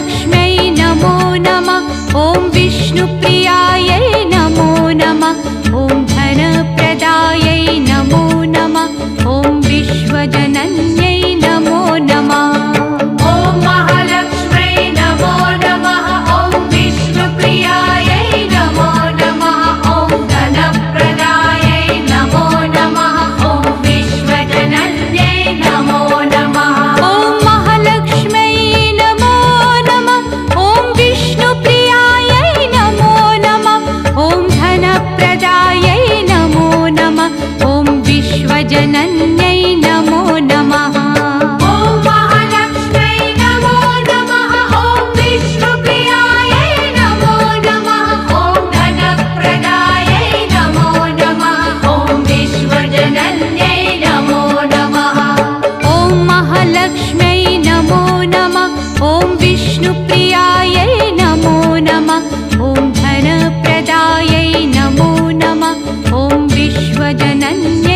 महालक्ष्म्यै नमो नमः। ॐ विष्णुप्रियायै नमो नमः। ॐ धनप्रदायै नमो नमः। ॐ विश्वजनन्यै नमो नमः। ॐ महालक्ष्म्यै नमो नमः। ॐ विष्णुप्रियायै नमो नमः। ॐ धनप्रदायै नमो नमः। ॐ विश्वजनन्यै नमो नमः। ॐ महालक्ष्म्यै नमो नमः। ॐ विष्णुप्रियायै नमो नमः। ॐ धनप्रदायै नमो नमः। ॐ विश्वजनन्यै नमो नमः। ॐ महालक्ष्म्यै नमो नमः। ॐ विष्णुप्रियायै नमो नमः। ॐ धनप्रदायै नमो नमः। ॐ विश्वजनन्यै नमो नमः। ॐ महालक्ष्म्यै नमो नमः। ॐ विष्णुप्रियायै नमो नमः। ॐ धनप्रदायै नमो नमः। ॐ विश्वजनन्यै